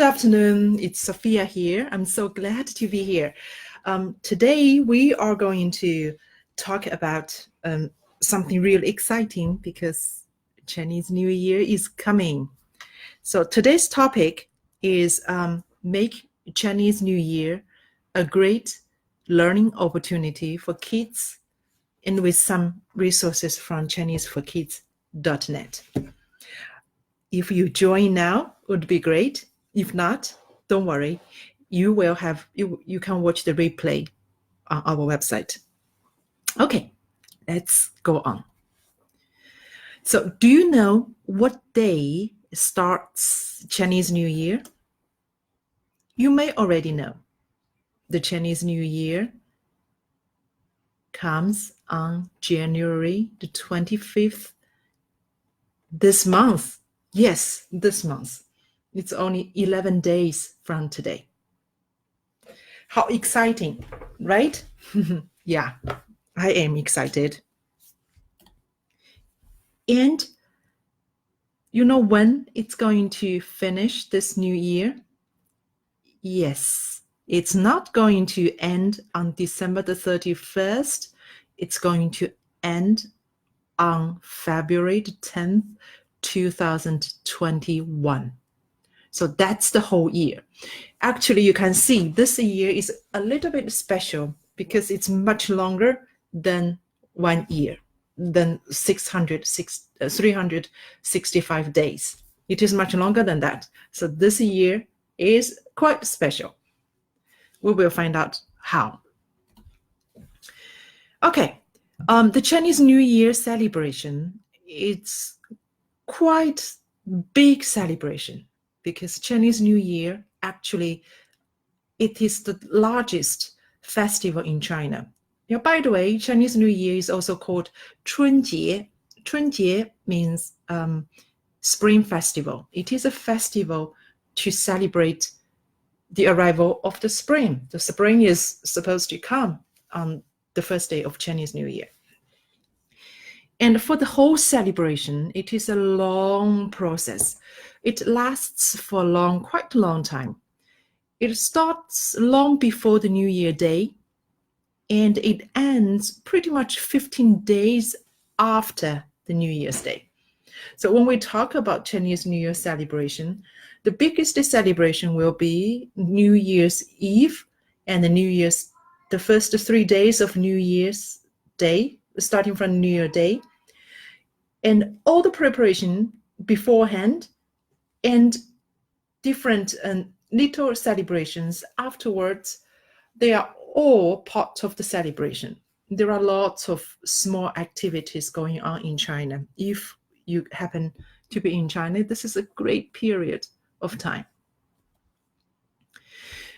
Good afternoon, it's Sophia here. I'm so glad to be here. Today we are going to talk about something really exciting because Chinese New Year is coming. So today's topic is make Chinese New Year a great learning opportunity for kids, and with some resources from ChineseForKids.net. If you join now, it would be great. If not, don't worry. You can watch the replay on our website. Okay, let's go on. So do you know what day starts Chinese New Year? You may already know. The Chinese New Year comes on January the 25th this month. Yes, this month. It's only 11 days from today. How exciting, right? Yeah, I am excited. And you know when it's going to finish this new year? Yes, it's not going to end on December the 31st. It's going to end on February the 10th, 2021. So that's the whole year. Actually, you can see this year is a little bit special because it's much longer than 1 year, than 365 days. It is much longer than that. So this year is quite special. We will find out how. Okay, the Chinese New Year celebration, it's quite big celebration because Chinese New Year actually it is the largest festival in China. Now, by the way, Chinese New Year is also called 春节. 春节 means spring festival. It is a festival to celebrate the arrival of the spring. The spring is supposed to come on the first day of Chinese New Year. And for the whole celebration, it is a long process. It lasts for quite a long time. It starts long before the New Year Day, and it ends pretty much 15 days after the New Year's Day. So when we talk about Chinese New Year celebration, the biggest celebration will be New Year's Eve and the first 3 days of New Year's Day, starting from New Year Day, and all the preparation beforehand and different little celebrations afterwards, they are all part of the celebration. There are lots of small activities going on in China. If you happen to be in China, this is a great period of time.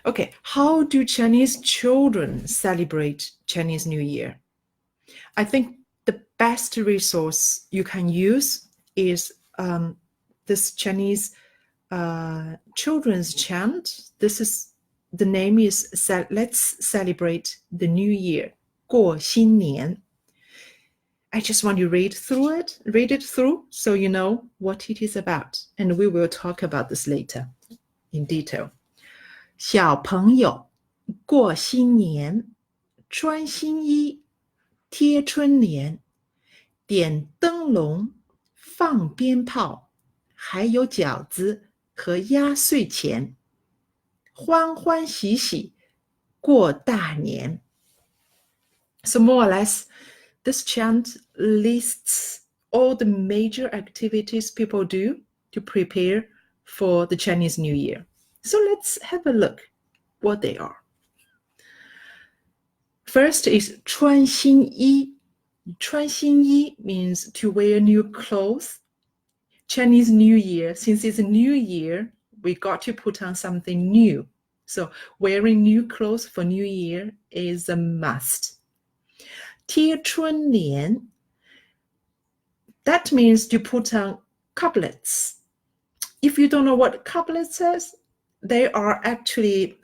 Okay, how do Chinese children celebrate Chinese New Year? I think the best resource you can use is this Chinese children's chant. The name is Let's Celebrate the New Year, 过新年. I just want you to read it through so you know what it is about, and we will talk about this later in detail. 小朋友过新年，穿新衣，贴春联，点灯笼，放鞭炮，还有饺子和压岁钱，欢欢喜喜过大年. So more or less, this chant lists all the major activities people do to prepare for the Chinese New Year. So let's have a look what they are. First is 穿新衣. 穿新衣 means to wear new clothes. Chinese New Year, since it's a new year, we got to put on something new. So wearing new clothes for New Year is a must. 贴春联, that means to put on couplets. If you don't know what couplets is, they are actually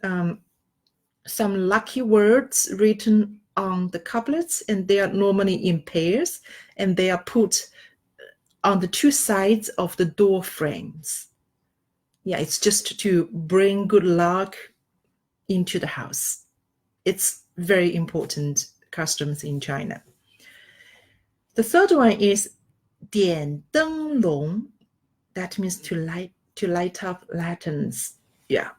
some lucky words written on the couplets, and they are normally in pairs, and they are put on the two sides of the door frames. Yeah, it's just to bring good luck into the house. It's very important customs in China. The third one is 点灯笼. That means to light up lanterns. Yeah,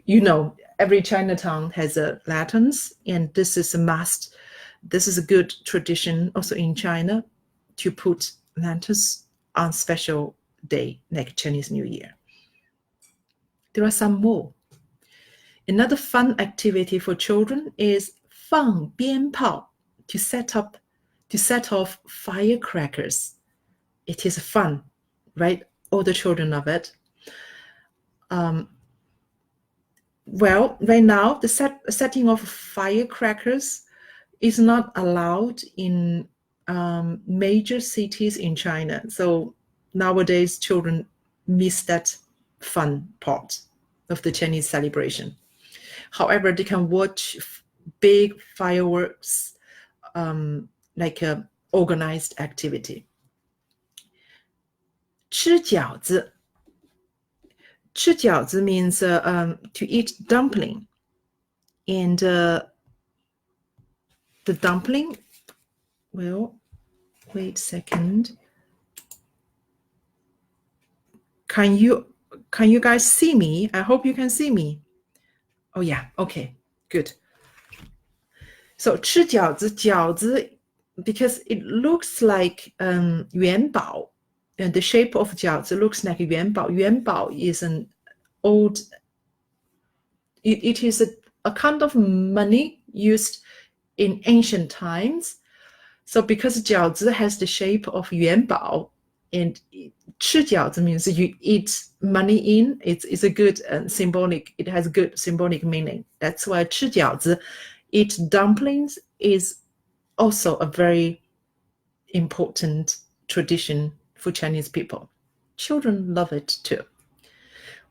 you know, every Chinatown has a lanterns, and this is a must. This is a good tradition also in China to put lanterns on special day like Chinese New Year. There are some more. Another fun activity for children is 放鞭炮, to set off firecrackers. It is fun, right? All the children love it. Well, right now, the setting of firecrackers is not allowed in major cities in China. So nowadays, children miss that fun part of the Chinese celebration. However, they can watch big fireworks like an organized activity. 吃饺子. 吃饺子 means to eat dumpling. And the dumpling, well, wait a second. Can you guys see me? I hope you can see me. Oh yeah, okay, good. So 吃饺子, 饺子, because it looks like 元宝, and the shape of 饺子 looks like 元宝. 元宝 is an old, it is a kind of money used in ancient times. So because 饺子 has the shape of 元宝, and 吃饺子 means you eat money in, it's a good symbolic, it has good symbolic meaning. That's why 吃饺子, eat dumplings, is also a very important tradition for Chinese people. Children love it too.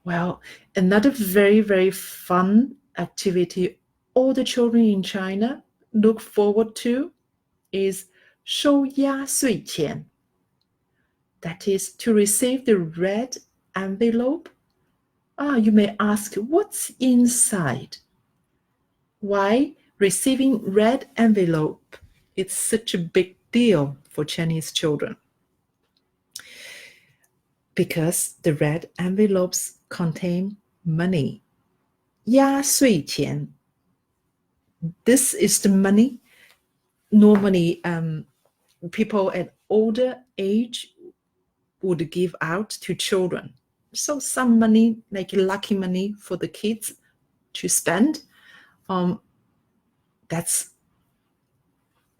Well, another very, very fun activity all the children in China look forward to is 收压岁钱. That is to receive the red envelope. You may ask, what's inside? Why receiving red envelope is such a big deal for Chinese children? Because the red envelopes contain money. 压岁钱. This is the money normally people at older age would give out to children. So some money, like lucky money for the kids to spend. That's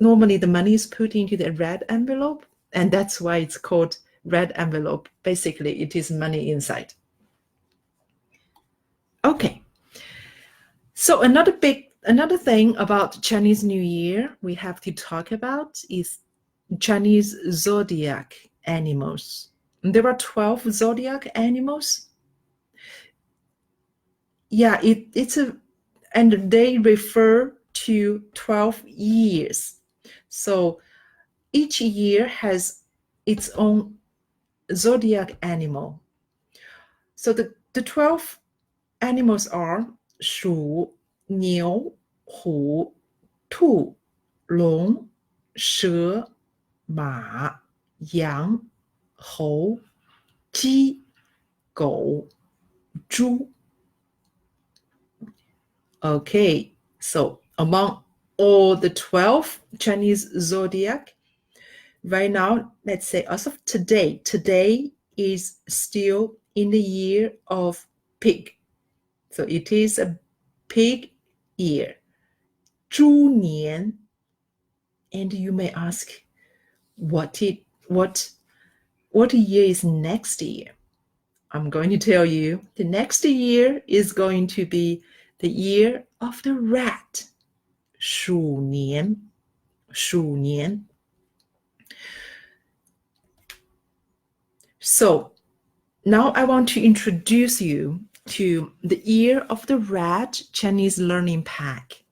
normally the money is put into the red envelope, and that's why it's called red envelope. Basically, it is money inside. Okay. So another thing about Chinese New Year we have to talk about is Chinese zodiac animals. There are 12 zodiac animals. Yeah, and they refer to 12 years. So each year has its own zodiac animal. So the 12 animals are 鼠、牛、虎、兔、龙、蛇、马、羊、猴、鸡、狗、猪. Okay, so among all the 12 Chinese zodiac, right now, let's say as of today is still in the year of pig. So it is a pig year, 猪年. And you may ask, what year is next year? I'm going to tell you, the next year is going to be the year of the rat, 鼠年. So now I want to introduce you to the Year of the Rat Chinese Learning Pack.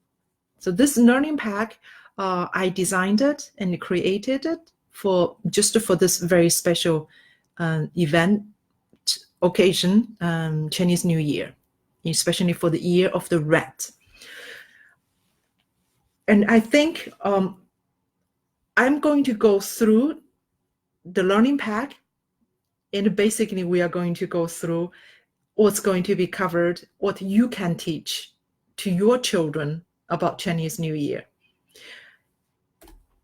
So this learning pack, I designed it and created it for this very special event occasion, Chinese New Year, especially for the year of the rat. And I think I'm going to go through the learning pack, and basically we are going to go through what's going to be covered, what you can teach to your children about Chinese New Year.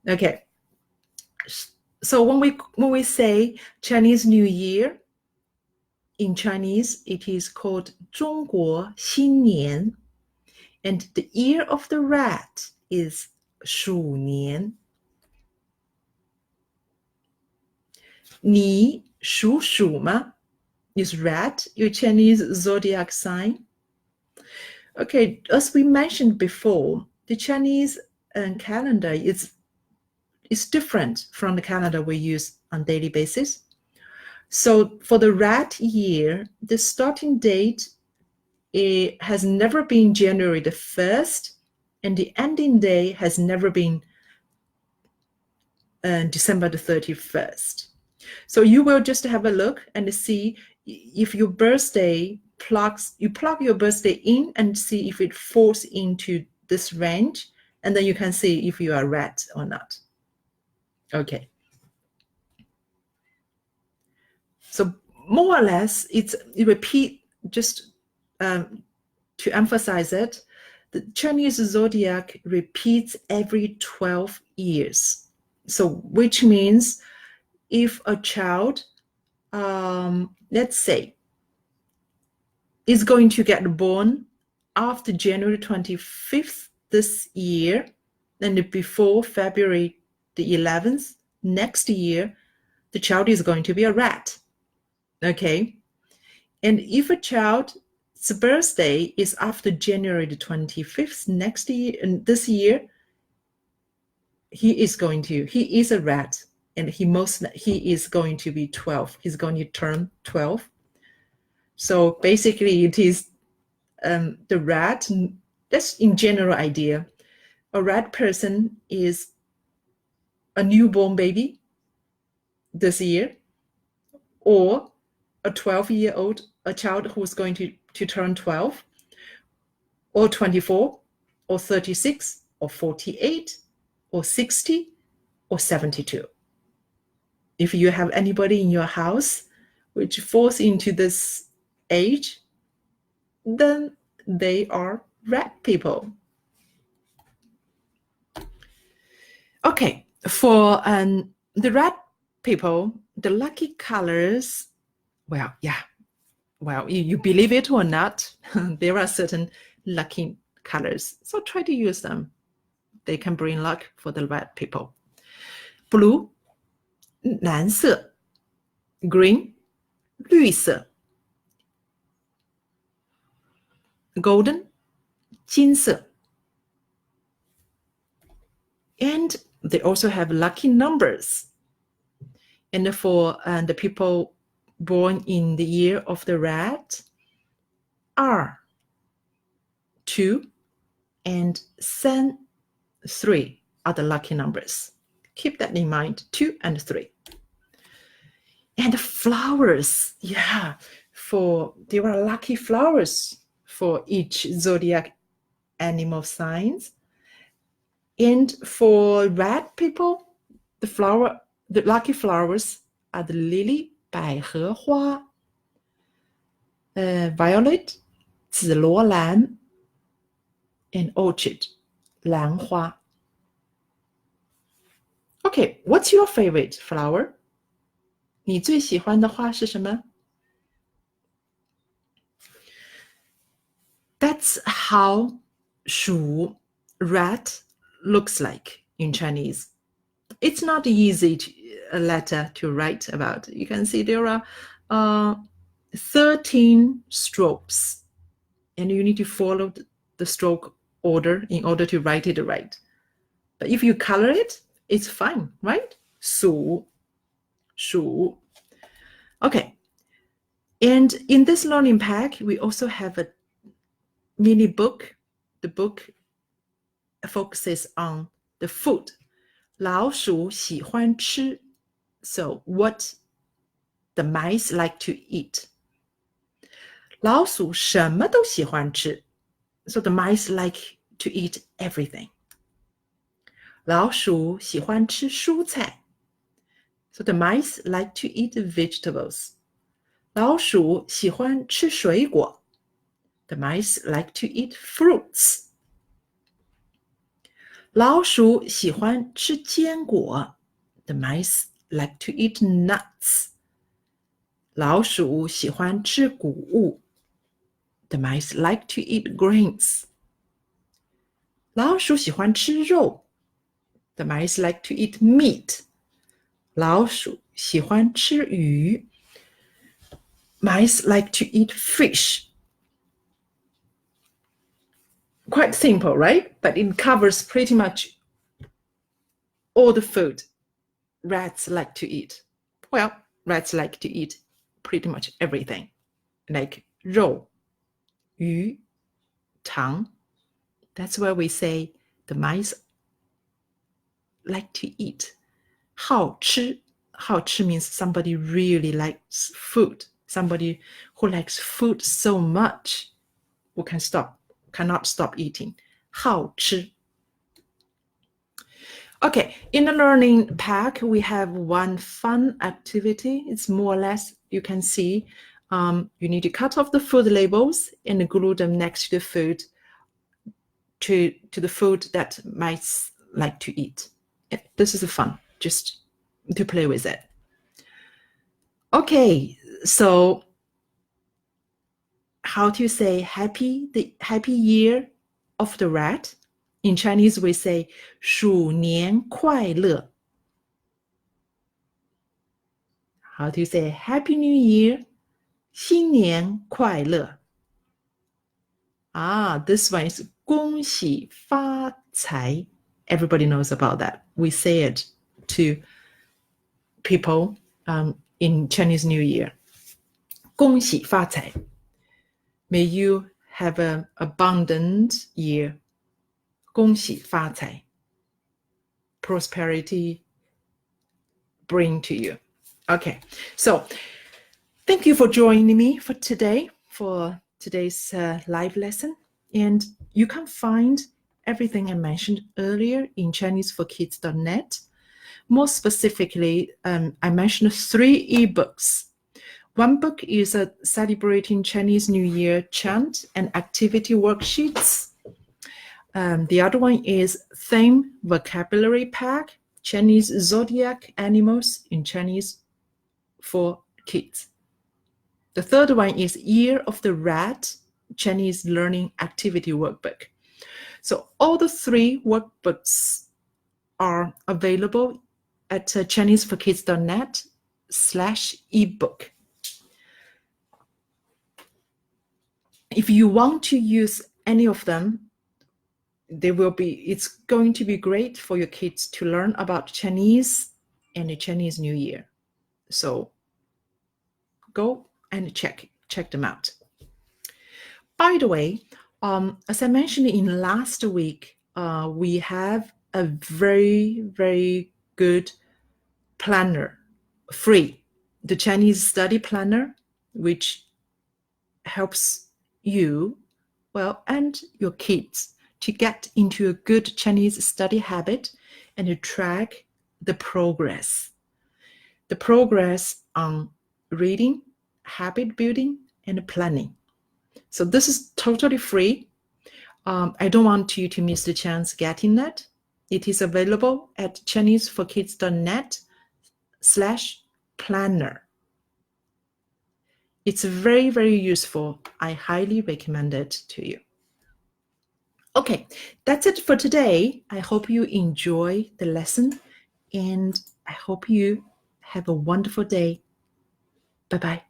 Okay. So when we say Chinese New Year, in Chinese, it is called 中国新年, and the year of the rat is 鼠年. 你属鼠吗? Is rat your Chinese zodiac sign? Okay, as we mentioned before, the Chinese calendar is different from the calendar we use on daily basis. So for the rat year, the starting date, it has never been January the 1st, and the ending day has never been December the 31st. So you will just have a look and see if your birthday you plug your birthday in and see if it falls into this range, and then you can see if you are rat or not. Okay. So more or less, it repeat, just to emphasize it, the Chinese zodiac repeats every 12 years. So which means if a child, let's say, is going to get born after January 25th this year, and before February the 11th next year, the child is going to be a rat. Okay. And if a child's birthday is after January the 25th next year, and this year, he is a rat, and he is going to be 12. He's going to turn 12. So basically it is the rat, that's in general idea. A rat person is a newborn baby this year, or a 12-year-old, a child who's going to turn 12, or 24, or 36, or 48, or 60, or 72. If you have anybody in your house which falls into this age, then they are rat people. Okay, for the rat people, the lucky colors, you believe it or not, there are certain lucky colors. So try to use them. They can bring luck for the rat people. Blue, 蓝色 green, 绿色 golden, 金色 and they also have lucky numbers. And for the people born in the year of the rat, are 2 and 3 are the lucky numbers. Keep that in mind, 2 and 3. And flowers, there are lucky flowers for each zodiac animal signs. And for rat people, the lucky flowers are the lily, 百合花, violet, 紫罗兰, and orchid, 兰花. Okay, what's your favorite flower? 你最喜欢的花是什么? That's how 鼠 rat looks like in Chinese. It's not easy a letter to write about. You can see there are 13 strokes, and you need to follow the stroke order in order to write it right. But if you color it, it's fine, right? 鼠. Okay. And in this learning pack, we also have a mini book. The book focuses on the food. 老鼠喜欢吃. So what the mice like to eat. 老鼠什么都喜欢吃。So the mice like to eat everything. 老鼠喜欢吃蔬菜。So the mice like to eat vegetables. 老鼠喜欢吃水果。The mice like to eat fruits. 老鼠喜欢吃坚果。The mice like to eat nuts. 老鼠喜欢吃谷物。The mice like to eat grains. 老鼠喜欢吃肉。The mice like to eat meat. 老鼠喜欢吃鱼。Mice like to eat fish. Quite simple, right? But it covers pretty much all the food rats like to eat. Well, rats like to eat pretty much everything, like 肉、鱼、糖. That's why we say the mice like to eat. 好吃. 好吃 means somebody really likes food. Somebody who likes food so much who cannot stop eating. 好吃. Okay, in the learning pack, we have one fun activity. It's more or less, you can see, you need to cut off the food labels and glue them next to the food, to the food that mice like to eat. This is fun, just to play with it. Okay, so how to say the happy year of the rat? In Chinese, we say 鼠年快乐. How do you say Happy New Year? 新年快乐. This one is 恭喜发财. Everybody knows about that. We say it to people in Chinese New Year. 恭喜发财. May you have an abundant year. 恭喜发财. Prosperity bring to you. Okay, so thank you for joining me for today's live lesson. And you can find everything I mentioned earlier in ChineseForKids.net. More specifically, I mentioned 3 ebooks. One book is celebrating Chinese New Year chant and activity worksheets. The other one is Theme Vocabulary Pack, Chinese Zodiac Animals in Chinese for Kids. The third one is Year of the Rat, Chinese Learning Activity Workbook. So all the 3 workbooks are available at ChineseForKids.net/ebook. If you want to use any of them, it's going to be great for your kids to learn about Chinese and the Chinese New Year. So go and check them out. By the way, as I mentioned in last week, we have a very, very good planner, free, the Chinese Study Planner, which helps you, and your kids to get into a good Chinese study habit and to track the progress on reading, habit building, and planning. So this is totally free. I don't want you to miss the chance getting that. It is available at ChineseForKids.net/planner. It's very, very useful. I highly recommend it to you. Okay, that's it for today. I hope you enjoy the lesson, and I hope you have a wonderful day. Bye-bye.